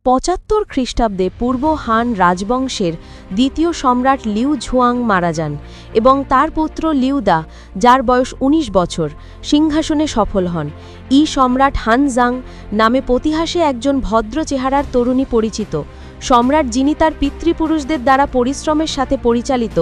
৭৫ খ্রিস্টাব্দে পূর্ব হান রাজবংশের দ্বিতীয় সম্রাট লিউ ঝুয়াং মারা যান এবং তার পুত্র লিউ দা, যার বয়স ১৯ বছর, সিংহাসনে সফল হন। সম্রাট হান জাং নামে ইতিহাসে একজন ভদ্র চেহারার তরুণী পরিচিত সম্রাট, যিনি তার পিতৃপুরুষদের দ্বারা পরিশ্রমের সাথে পরিচালিত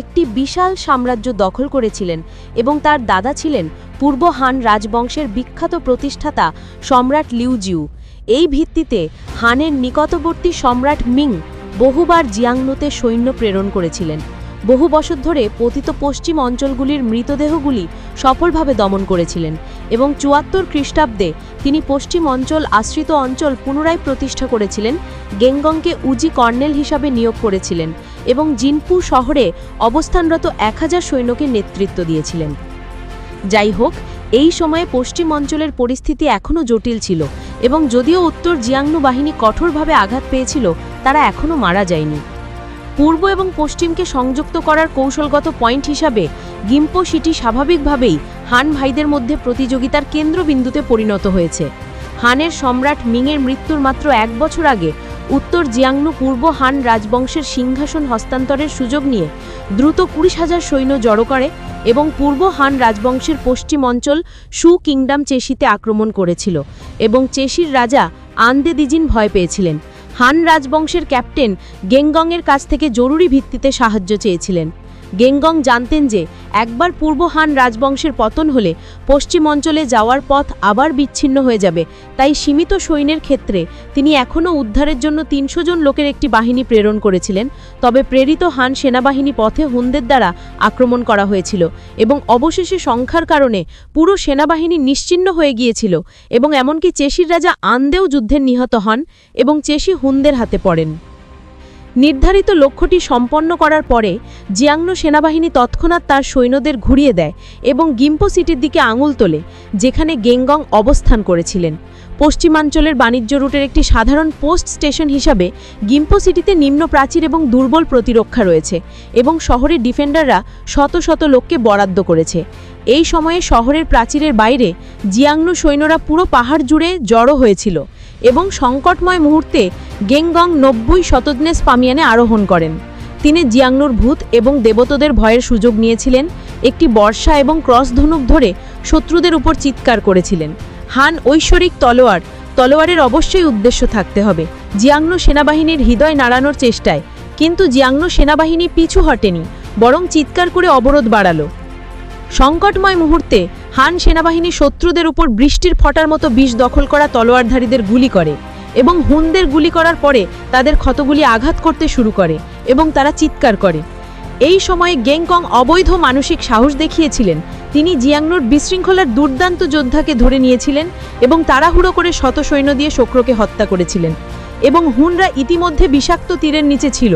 একটি বিশাল সাম্রাজ্য দখল করেছিলেন এবং তার দাদা ছিলেন পূর্ব হান রাজবংশের বিখ্যাত প্রতিষ্ঠাতা সম্রাট লিউ জিউ। এই ভিত্তিতে হানের নিকটবর্তী সম্রাট মিং বহুবার জিয়াংনুতে সৈন্য প্রেরণ করেছিলেন। বহু বছর ধরে পতিত পশ্চিম অঞ্চলগুলির মৃতদেহগুলি সফলভাবে দমন করেছিলেন এবং ৭৪ খ্রিস্টাব্দে তিনি পশ্চিম অঞ্চল আশ্রিত অঞ্চল পুনরায় প্রতিষ্ঠা করেছিলেন। গেংগংকে উজি কর্নেল হিসাবে নিয়োগ করেছিলেন এবং জিনপু শহরে অবস্থানরত ১০০০ সৈন্যকে নেতৃত্ব দিয়েছিলেন। যাই হোক, এই সময়ে পশ্চিম অঞ্চলের পরিস্থিতি এখনও জটিল ছিল এবং যদিও উত্তর জিয়াংনু বাহিনী কঠোরভাবে আঘাত পেয়েছিল, তারা এখনও মারা যায়নি। পূর্ব এবং পশ্চিমকে সংযুক্ত করার কৌশলগত পয়েন্ট হিসাবে গিম্পো সিটি স্বাভাবিকভাবেই হান ভাইদের মধ্যে প্রতিযোগিতার কেন্দ্রবিন্দুতে পরিণত হয়েছে। হানের সম্রাট মিংয়ের মৃত্যুর মাত্র ১ বছর আগে উত্তর জিয়াংনু পূর্ব হান রাজবংশের সিংহাসন হস্তান্তরের সুযোগ নিয়ে দ্রুত ২০,০০০ সৈন্য জড়ো করে এবং পূর্ব হান রাজবংশের পশ্চিম অঞ্চল সু কিংডম চেশিতে আক্রমণ করেছিল এবং চেশির রাজা আন্দে দিজিন ভয় পেয়েছিলেন। হান রাজবংশের ক্যাপ্টেন গেংগংয়ের কাছ থেকে জরুরি ভিত্তিতে সাহায্য চেয়েছিলেন। গেংগং জানতেন যে একবার পূর্ব হান রাজবংশের পতন হলে পশ্চিম অঞ্চলে যাওয়ার পথ আবার বিচ্ছিন্ন হয়ে যাবে, তাই সীমিত সৈন্যের ক্ষেত্রে তিনি এখনও উদ্ধারের জন্য ৩০০ জন লোকের একটি বাহিনী প্রেরণ করেছিলেন। তবে প্রেরিত হান সেনাবাহিনী পথে হুনদের দ্বারা আক্রমণ করা হয়েছিল এবং অবশেষে সংখ্যার কারণে পুরো সেনাবাহিনী নিশ্চিহ্ন হয়ে গিয়েছিল এবং এমনকি চেশির রাজা আন্দেও যুদ্ধে নিহত হন এবং চেশি হুনদের হাতে পড়েন। নির্ধারিত লক্ষ্যটি সম্পন্ন করার পরে জিয়াংনু সেনাবাহিনী তৎক্ষণাৎ তার সৈন্যদের ঘুরিয়ে দেয় এবং গিম্পো সিটির দিকে আঙুল তোলে, যেখানে গেংগং অবস্থান করেছিলেন। পশ্চিমাঞ্চলের বাণিজ্য রুটের একটি সাধারণ পোস্ট স্টেশন হিসাবে গিম্পো সিটিতে নিম্ন প্রাচীর এবং দুর্বল প্রতিরক্ষা রয়েছে এবং শহরের ডিফেন্ডাররা শত শত লোককে বরাদ্দ করেছে। এই সময়ে শহরের প্রাচীরের বাইরে জিয়াংনু সৈন্যরা পুরো পাহাড় জুড়ে জড়ো হয়েছিল এবং সংকটময় মুহূর্তে গেংগং ৯০ শতজনেস পামিয়ানে আরোহণ করেন। তিনি জিয়াংনুর ভূত এবং দেবতাদের ভয়ের সুযোগ নিয়েছিলেন, একটি বর্ষা এবং ক্রস ধনুক ধরে শত্রুদের উপর চিৎকার করেছিলেন। হান ঐশ্বরিক তলোয়ারের অবশ্যই উদ্দেশ্য থাকতে হবে জিয়াংনু সেনাবাহিনীর হৃদয় নাড়ানোর চেষ্টায়, কিন্তু জিয়াংনু সেনাবাহিনী পিছু হটেনি, বরং চিৎকার করে অবরোধ বাড়ালো। সংকটময় মুহূর্তে হান সেনাবাহিনী শত্রুদের উপর বৃষ্টির ফটার মতো বিষ দখল করা তলোয়ারধারীদের গুলি করে এবং হুনদের গুলি করার পরে তাদের ক্ষতগুলি আঘাত করতে শুরু করে এবং তারা চিৎকার করে। এই সময়ে গেংগং অবৈধ মানসিক সাহস দেখিয়েছিলেন। তিনি জিয়াংনুর বিশৃঙ্খলার দুর্দান্ত যোদ্ধাকে ধরে নিয়েছিলেন এবং তাড়াহুড়ো করে শত সৈন্য দিয়ে শোক্রকে হত্যা করেছিলেন এবং হুনরা ইতিমধ্যে বিষাক্ত তীরের নিচে ছিল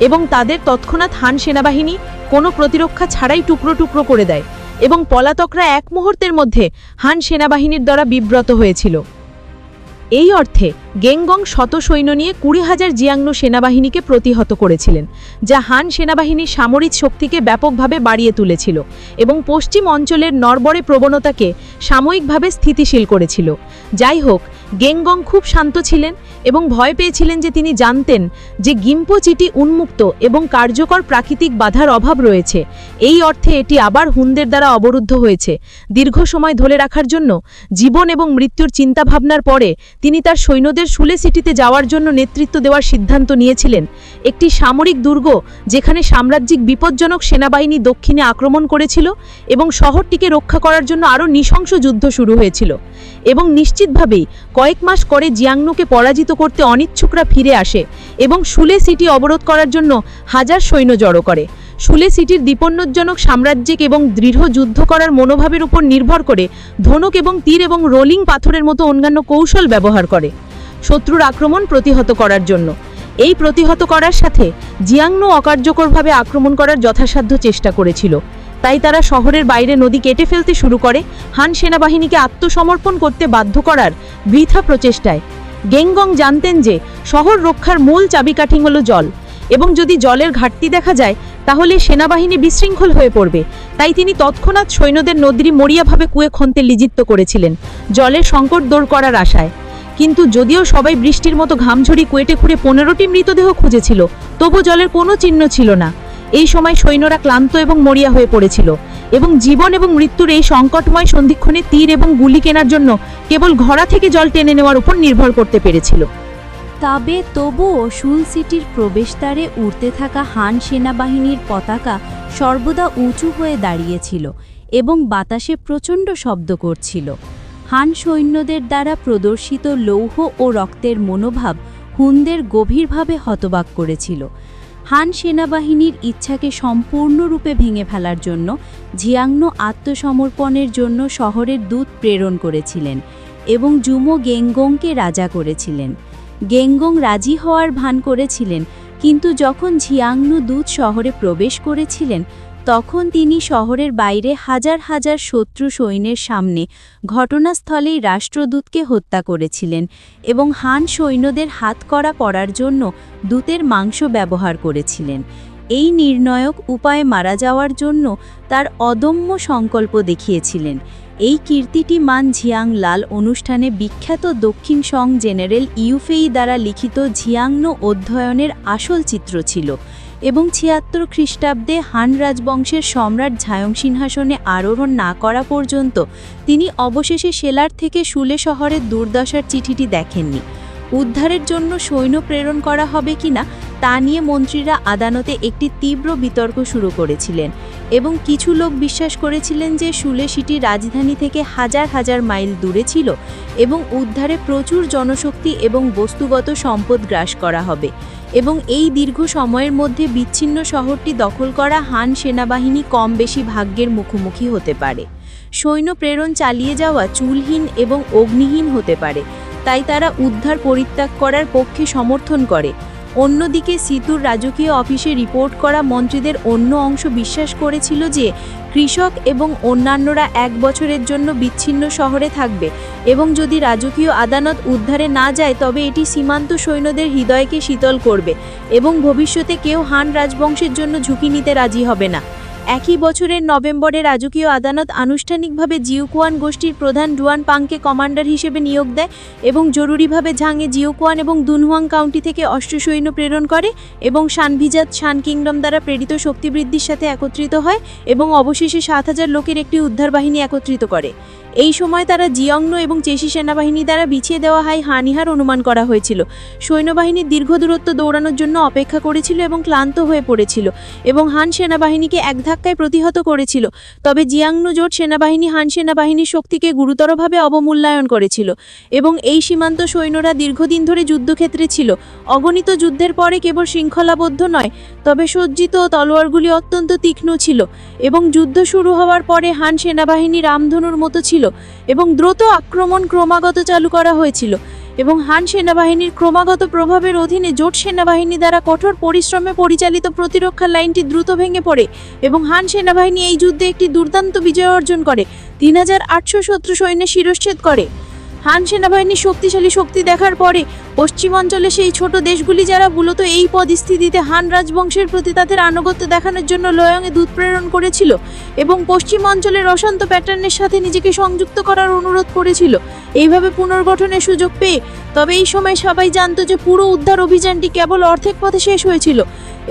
এবং তাদের তৎক্ষণাৎ হান সেনাবাহিনী কোনো প্রতিরক্ষা ছাড়াই টুকরো টুকরো করে দেয় এবং পলাতকরা এক মুহূর্তের মধ্যে হান সেনাবাহিনীর দ্বারা বিব্রত হয়েছিল। এই অর্থে গেংগং শত সৈন্য নিয়ে ২০,০০০ জিয়াংনু সেনাবাহিনীকে প্রতিহত করেছিলেন, যা হান সেনাবাহিনীর সামরিক শক্তিকে ব্যাপকভাবে বাড়িয়ে তুলেছিল এবং পশ্চিম অঞ্চলের নড়বড়ে প্রবণতাকে সাময়িকভাবে স্থিতিশীল করেছিল। যাই হোক, গেংগং খুব শান্ত ছিলেন এবং ভয় পেয়েছিলেন যে তিনি জানতেন যে গিম্পো চিটি উন্মুক্ত এবং কার্যকর প্রাকৃতিক বাধার অভাব রয়েছে। এই অর্থে এটি আবার হুনদের দ্বারা অবরুদ্ধ হয়েছে। দীর্ঘ সময় ধরে রাখার জন্য জীবন এবং মৃত্যুর চিন্তাভাবনার পরে তিনি তার সৈন্যদের সুলে সিটিতে যাওয়ার জন্য নেতৃত্ব দেওয়ার সিদ্ধান্ত নিয়েছিলেন, একটি সামরিক দুর্গ যেখানে সাম্রাজ্যিক বিপজ্জনক সেনাবাহিনী দক্ষিণে আক্রমণ করেছিল এবং শহরটিকে রক্ষা করার জন্য আরও নৃশংস যুদ্ধ শুরু হয়েছিল। এবং নিশ্চিতভাবেই কয়েক মাস করে জিয়াংনুকে পরাজিত করতে অনিচ্ছুকরা ফিরে আসে এবং সুলে সিটি অবরোধ করার জন্য ১০০০ সৈন্য জড়ো করে। সুলে সিটির বিপন্নজনক সাম্রাজ্যিক এবং দৃঢ় যুদ্ধ করার মনোভাবের উপর নির্ভর করে ধনুক এবং তীর এবং রোলিং পাথরের মতো অন্যান্য কৌশল ব্যবহার করে শত্রুর আক্রমণ প্রতিহত করার জন্য। এই প্রতিহত করার সাথে জিয়াংনু অকার্যকরভাবে আক্রমণ করার যথাসাধ্য চেষ্টা করেছিল, তাই তারা শহরের বাইরে নদী কেটে ফেলতে শুরু করে, হান সেনাবাহিনীকে আত্মসমর্পণ করতে বাধ্য করার বৃথা প্রচেষ্টায়। গেংগং জানতেন যে শহর রক্ষার মূল চাবিকাঠি হল জল এবং যদি জলের ঘাটতি দেখা যায় তাহলে সেনাবাহিনী বিশৃঙ্খল হয়ে পড়বে, তাই তিনি তৎক্ষণাৎ সৈন্যদের নদী মরিয়াভাবে কুয়ে খনতে নিযুক্ত করেছিলেন জলের সংকট দূর করার আশায়। কিন্তু যদিও সবাই বৃষ্টির মতো ঘাম ঝরি কুয়েটে খুঁড়ে 15টি মৃতদেহ খুঁজেছিল, তবু জলের কোনো চিহ্ন ছিল না। এই সময় সৈন্যরা ক্লান্ত এবং মরিয়া হয়ে পড়েছিল এবং জীবন এবং মৃত্যুর এই সংকটময় সন্ধিক্ষণে তীর এবং গুলি কেনার জন্য কেবল ঘোড়া থেকে জল টেনে নেওয়ার উপর নির্ভর করতে পেরেছিল। তবুও শুল সিটির প্রবেশদ্বারে উড়তে থাকা হান সেনাবাহিনীর পতাকা সর্বদা উঁচু হয়ে দাঁড়িয়েছিল এবং বাতাসে প্রচণ্ড শব্দ করছিল। হান সৈন্যদের দ্বারা প্রদর্শিত লৌহ ও রক্তের মনোভাব হুনদের গভীরভাবে হতবাক করেছিল। হান সেনাবাহিনীর ইচ্ছাকে সম্পূর্ণরূপে ভেঙে ফেলার জন্য ঝিয়াংনো আত্মসমর্পণের জন্য শহরের দূত প্রেরণ করেছিলেন এবং জুমো গেংগংকে রাজা করেছিলেন। গেংগং রাজি হওয়ার ভান করেছিলেন, কিন্তু যখন ঝিয়াংনো দূত শহরে প্রবেশ করেছিলেন তখন তিনি শহরের বাইরে হাজার হাজার শত্রু সৈন্যের সামনে ঘটনাস্থলেই রাষ্ট্রদূতকে হত্যা করেছিলেন এবং হান সৈন্যদের হাতকড়া পরার জন্য দূতের মাংস ব্যবহার করেছিলেন। এই নির্ণায়ক উপায়ে মারা যাওয়ার জন্য তার অদম্য সংকল্প দেখিয়েছিলেন। এই কীর্তিটি মান ঝিয়াং লাল অনুষ্ঠানে বিখ্যাত দক্ষিণ সং জেনারেল ইউফেই দ্বারা লিখিত ঝিয়াংনো অধ্যয়নের আসল চিত্র ছিল এবং ৭৬ খ্রিস্টাব্দে হান রাজবংশের সম্রাট ঝায়ং সিংহাসনে আরোহণ না করা পর্যন্ত তিনি অবশেষে সেলার থেকে শুলে শহরের দুর্দশার চিঠিটি দেখেননি। উদ্ধারের জন্য সৈন্য প্রেরণ করা হবে কিনা তা নিয়ে মন্ত্রীরা আদালতে একটি তীব্র বিতর্ক শুরু করেছিলেন এবং কিছু লোক বিশ্বাস করেছিলেন যে শুলে সিটি রাজধানী থেকে হাজার হাজার মাইল দূরে ছিল এবং উদ্ধারে প্রচুর জনশক্তি এবং বস্তুগত সম্পদ গ্রাস করা হবে এবং এই দীর্ঘ সময়ের মধ্যে বিচ্ছিন্ন শহরটি দখল করা হান সেনাবাহিনী কম বেশি ভাগ্যের মুখোমুখি হতে পারে। সৈন্য প্রেরণ চালিয়ে যাওয়া চুলহীন এবং অগ্নিহীন হতে পারে, তাই তারা উদ্ধার পরিত্যাগ করার পক্ষে সমর্থন করে। অন্যদিকে সিতুর রাজকীয় অফিসে রিপোর্ট করা মন্ত্রীদের অন্য অংশ বিশ্বাস করেছিল যে কৃষক এবং অন্যান্যরা 1 বছরের জন্য বিচ্ছিন্ন শহরে থাকবে এবং যদি রাজকীয় আদালত উদ্ধারে না যায় তবে এটি সীমান্ত সৈন্যদের হৃদয়কে শীতল করবে এবং ভবিষ্যতে কেউ হান রাজবংশের জন্য ঝুঁকি নিতে রাজি হবে না। একই বছরের নভেম্বরে রাজকীয় আদালত আনুষ্ঠানিকভাবে জিউকুয়ান গোষ্ঠীর প্রধান ডুয়ান পাংকে কমান্ডার হিসেবে নিয়োগ দেয় এবং জরুরিভাবে ঝাংয়ে জিউকুয়ান এবং দুনহুয়াং কাউন্টি থেকে অস্ত্রসৈন্য প্রেরণ করে এবং শানভিজাত শান কিংডম দ্বারা প্রেরিত শক্তিবৃদ্ধির সাথে একত্রিত হয় এবং অবশেষে ৭,০০০ লোকের একটি উদ্ধার বাহিনী একত্রিত করে। এই সময় তারা জিয়ংনো এবং চেশি সেনাবাহিনী দ্বারা বিছিয়ে দেওয়া হানিহার অনুমান করা হয়েছিল। সৈন্যবাহিনীর দীর্ঘ দূরত্ব দৌড়ানোর জন্য অপেক্ষা করেছিল এবং ক্লান্ত হয়ে পড়েছিল এবং হান সেনাবাহিনীকে এক ধাক্কায় প্রতিহত করেছিল। তবে জিয়াংনো জোট সেনাবাহিনী হান সেনাবাহিনীর শক্তিকে গুরুতরভাবে অবমূল্যায়ন করেছিল এবং এই সীমান্ত সৈন্যরা দীর্ঘদিন ধরে যুদ্ধক্ষেত্রে ছিল। অগণিত যুদ্ধের পরে কেবল শৃঙ্খলাবদ্ধ নয়, তবে সজ্জিত তলোয়ারগুলি অত্যন্ত তীক্ষ্ণ ছিল এবং যুদ্ধ শুরু হওয়ার পরে হান সেনাবাহিনী রামধনুর মতো ছিল এবং দ্রুত আক্রমণ ক্রমাগত চালু করা হয়েছিল এবং হান সেনাবাহিনীর ক্রমাগত প্রভাবের অধীনে জোট সেনাবাহিনী দ্বারা কঠোর পরিশ্রমে পরিচালিত প্রতিরক্ষা লাইনটি দ্রুত ভেঙে পড়ে এবং হান সেনাবাহিনী এই যুদ্ধে একটি দুর্দান্ত বিজয় অর্জন করে ৩,৮০০ শত্রু সৈন্যের শিরশ্ছেদ করে। হান সেনাবাহিনীর শক্তিশালী শক্তি দেখার পরে পশ্চিমাঞ্চলে সেই ছোট দেশগুলি যারা মূলত এই পরিস্থিতিতে হান রাজবংশের প্রতি তাদের আনুগত্য দেখানোর জন্য লয়ংয়ে দূত প্রেরণ করেছিল এবং পশ্চিমাঞ্চলের অশান্ত প্যাটার্নের সাথে নিজেকে সংযুক্ত করার অনুরোধ করেছিল এইভাবে পুনর্গঠনের সুযোগ পেয়ে। তবে এই সময় সবাই জানত যে পুরো উদ্ধার অভিযানটি কেবল অর্ধেক পথে শেষ হয়েছিল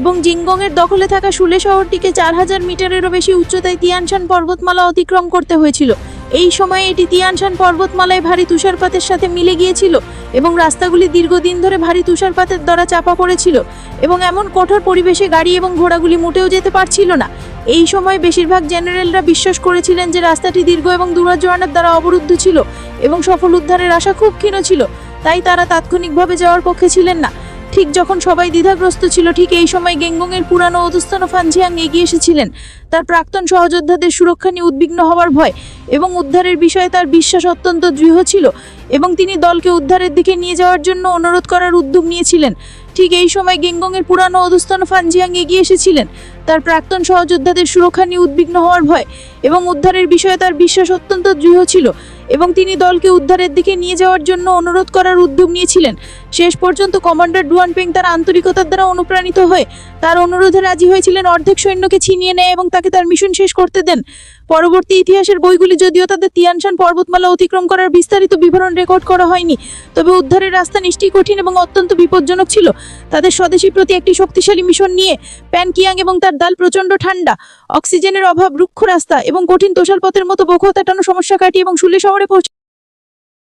এবং জিংগংয়ের দখলে থাকা শুলে শহরটিকে ৪,০০০ মিটারেরও বেশি উচ্চতায় তিয়ানশান পর্বতমালা অতিক্রম করতে হয়েছিল। এই সময়ে এটি তিয়ানশান পর্বতমালায় ভারী তুষারপাতের সাথে মিলে গিয়েছিল এবং রাস্তাগুলি দীর্ঘদিন ধরে ভারী তুষারপাতের দ্বারা চাপা পড়েছিল এবং এমন কঠোর পরিবেশে গাড়ি এবং ঘোড়াগুলি মোটেও যেতে পারছিল না। এই সময় বেশিরভাগ জেনারেলরা বিশ্বাস করেছিলেন যে রাস্তাটি দীর্ঘ এবং দুরাজোয়ানের দ্বারা অবরুদ্ধ ছিল এবং সফল উদ্ধারের আশা খুব ক্ষীণ ছিল, তাই তারা তাৎক্ষণিকভাবে যাওয়ার পক্ষে ছিলেন না। ঠিক যখন সবাই দ্বিধাগ্রস্ত ছিল ঠিক এই সময় গেংগংয়ের পুরানো অধস্তন ফানজিয়াং এগিয়ে এসেছিলেন। তার প্রাক্তন সহযোদ্ধাদের সুরক্ষা নিয়ে উদ্বিগ্ন হওয়ার ভয় এবং উদ্ধারের বিষয়ে তার বিশ্বাস অত্যন্ত দৃঢ় ছিল এবং তিনি দলকে উদ্ধারের দিকে নিয়ে যাওয়ার জন্য অনুরোধ করার উদ্যোগ নিয়েছিলেন। ঠিক এই সময় গেংগংয়ের পুরানো অধস্তন ফানজিয়াং এগিয়ে এসেছিলেন। তার প্রাক্তন সহযোদ্ধাদের সুরক্ষা নিয়ে উদ্বিগ্ন হওয়ার ভয় এবং উদ্ধারের বিষয়ে তার বিশ্বাস অত্যন্ত দৃঢ় ছিল। এবং তিনি দলকে উদ্ধারের দিকে নিয়ে যাওয়ার জন্য অনুরোধ করার উদ্যোগ নিয়েছিলেন। শেষ পর্যন্ত কমান্ডার ডুয়ানপেং তার আন্তরিকতার দ্বারা অনুপ্রাণিত হয়ে তার অনুরোধে রাজি হয়েছিলেন, অর্ধেক সৈন্যকে ছিনিয়ে নেয় এবং তাকে তার মিশন শেষ করতে দেন। পরবর্তী ইতিহাসের বইগুলি যদিও তাদের তিয়ানশান পর্বতমালা অতিক্রম করার বিস্তারিত বিবরণ রেকর্ড করা হয়নি, তবে উদ্ধারের রাস্তা নিশ্চয়ই কঠিন এবং অত্যন্ত বিপজ্জনক ছিল। তাদের স্বদেশী প্রতি একটি শক্তিশালী মিশন নিয়ে প্যানকিয়াং এবং তার দল প্রচণ্ড ঠান্ডা, অক্সিজেনের অভাব, রুক্ষ রাস্তা এবং কঠিন তোষালপথের মতো বকো কাটানো সমস্যা কাটিয়ে এবং সুলে শহরে পৌঁছে